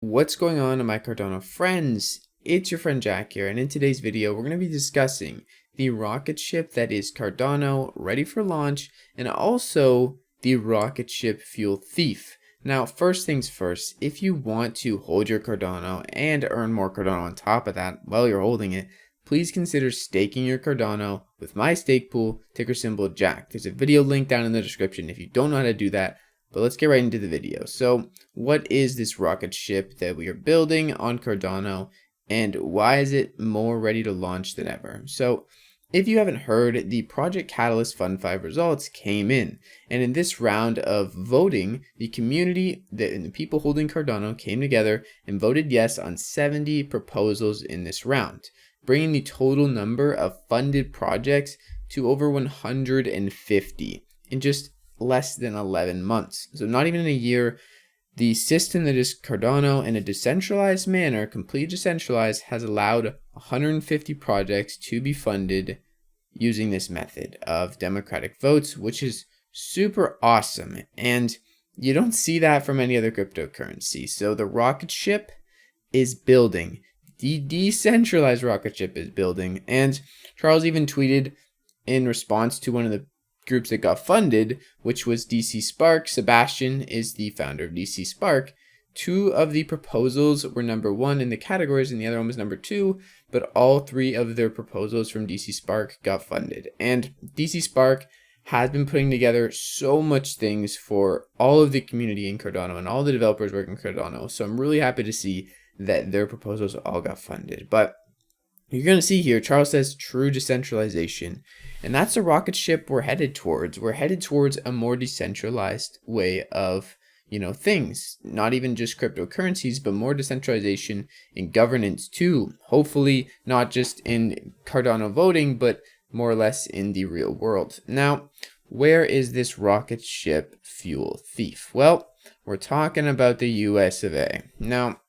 What's going on, my Cardano friends? It's your friend Jack here, and in today's video, we're going to be discussing the rocket ship that is Cardano ready for launch, and also the rocket ship fuel thief. Now, first things first, if you want to hold your Cardano and earn more Cardano on top of that while you're holding it, please consider staking your Cardano with my stake pool, ticker symbol Jack. There's a video link down in the description if you don't know how to do that. But let's get right into the video. So what is this rocket ship that we are building on Cardano, and why is it more ready to launch than ever? So if you haven't heard, the Project Catalyst Fund 5 results came in, and in this round of voting, the community and the people holding Cardano came together and voted yes on 70 proposals in this round, bringing the total number of funded projects to over 150 in just less than 11 months. So not even in a year, the system that is Cardano in a decentralized manner, completely decentralized, has allowed 150 projects to be funded using this method of democratic votes, which is super awesome. And you don't see that from any other cryptocurrency. So the rocket ship is building. The decentralized rocket ship is building. And Charles even tweeted in response to one of the groups that got funded, which was DC Spark. Sebastian is the founder of DC Spark. Two of the proposals were number one in the categories and the other one was number two, but all three of their proposals from DC Spark got funded. And DC Spark has been putting together so much things for all of the community in Cardano and all the developers working Cardano. So I'm really happy to see that their proposals all got funded. But you're going to see here, Charles says true decentralization. And that's the rocket ship we're headed towards. We're headed towards a more decentralized way of, things. Not even just cryptocurrencies, but more decentralization in governance too. Hopefully not just in Cardano voting, but more or less in the real world. Now, where is this rocket ship fuel thief? Well, we're talking about the US of A. Now,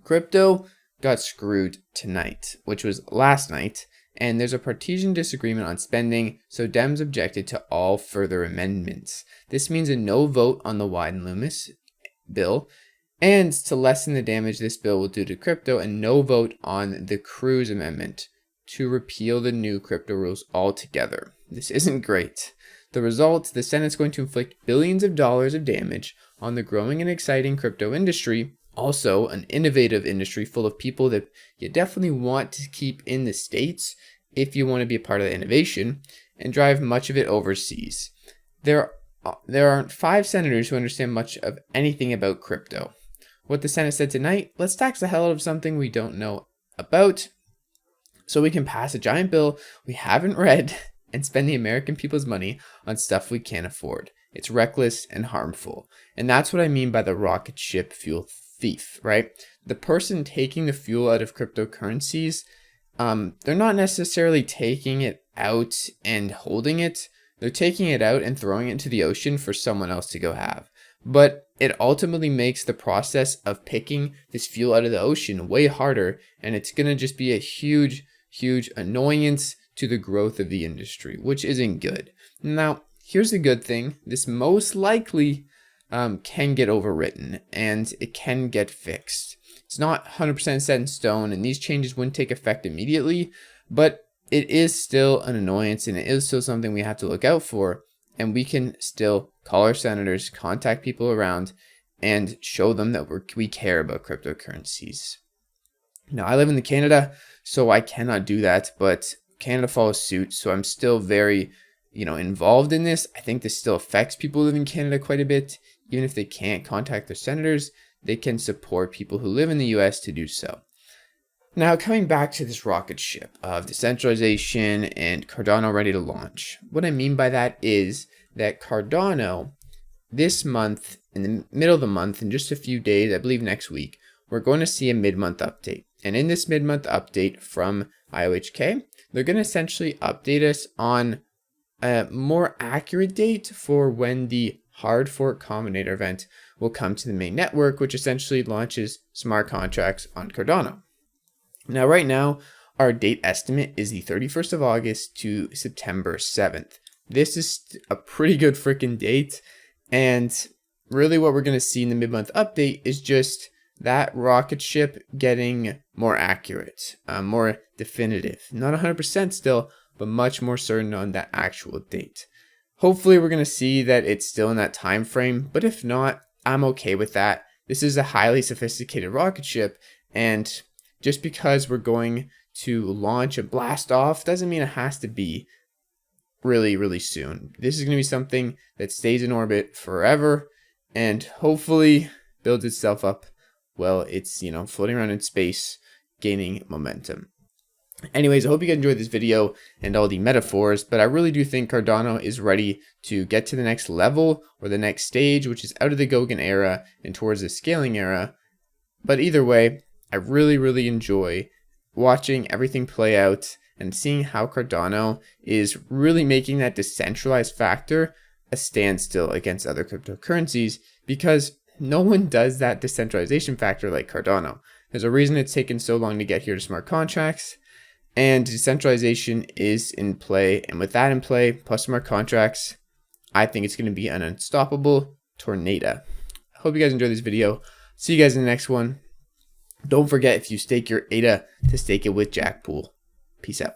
crypto got screwed tonight, which was last night, and there's a partisan disagreement on spending, so Dems objected to all further amendments. This means a no vote on the Wyden Loomis bill, and to lessen the damage this bill will do to crypto, a no vote on the Cruz amendment to repeal the new crypto rules altogether. This isn't great. The result, the Senate's going to inflict billions of dollars of damage on the growing and exciting crypto industry, also an innovative industry full of people that you definitely want to keep in the States if you want to be a part of the innovation, and drive much of it overseas. There aren't 5 senators who understand much of anything about crypto. What the Senate said tonight, let's tax the hell out of something we don't know about so we can pass a giant bill we haven't read and spend the American people's money on stuff we can't afford. It's reckless and harmful. And that's what I mean by the rocket ship fuel thief, right? The person taking the fuel out of cryptocurrencies, they're not necessarily taking it out and holding it. They're taking it out and throwing it into the ocean for someone else to go have. But it ultimately makes the process of picking this fuel out of the ocean way harder, and it's going to just be a huge, huge annoyance to the growth of the industry, which isn't good. Now, here's the good thing. This most likely can get overwritten and it can get fixed. It's not 100% set in stone, and these changes wouldn't take effect immediately, but it is still an annoyance and it is still something we have to look out for, and we can still call our senators, contact people around, and show them that we care about cryptocurrencies. Now, I live in Canada, so I cannot do that, but Canada follows suit, so I'm still very involved in this. I think this still affects people who live in Canada quite a bit. Even if they can't contact their senators, they can support people who live in the US to do so. Now, coming back to this rocket ship of decentralization and Cardano ready to launch. What I mean by that is that Cardano, this month, in the middle of the month, in just a few days, I believe next week, we're going to see a mid-month update. And in this mid-month update from IOHK, they're going to essentially update us on a more accurate date for when the hard fork combinator event will come to the main network, which essentially launches smart contracts on Cardano. Now, right now, our date estimate is the 31st of August to September 7th. This is a pretty good freaking date. And really what we're going to see in the mid-month update is just that rocket ship getting more accurate, more definitive. Not 100% still, but much more certain on that actual date. Hopefully we're going to see that it's still in that time frame, but if not, I'm okay with that. This is a highly sophisticated rocket ship, and just because we're going to launch and blast off doesn't mean it has to be really soon. This is going to be something that stays in orbit forever and hopefully builds itself up while it's, floating around in space, gaining momentum. Anyways, I hope you guys enjoyed this video and all the metaphors, but I really do think Cardano is ready to get to the next level or the next stage, which is out of the Goguen era and towards the scaling era. But either way, I really enjoy watching everything play out and seeing how Cardano is really making that decentralized factor a standstill against other cryptocurrencies, because no one does that decentralization factor like Cardano. There's a reason it's taken so long to get here to smart contracts, and decentralization is in play. And with that in play, plus smart contracts, I think it's going to be an unstoppable tornado. I hope you guys enjoyed this video. See you guys in the next one. Don't forget, if you stake your ADA, to stake it with Jackpool. Peace out.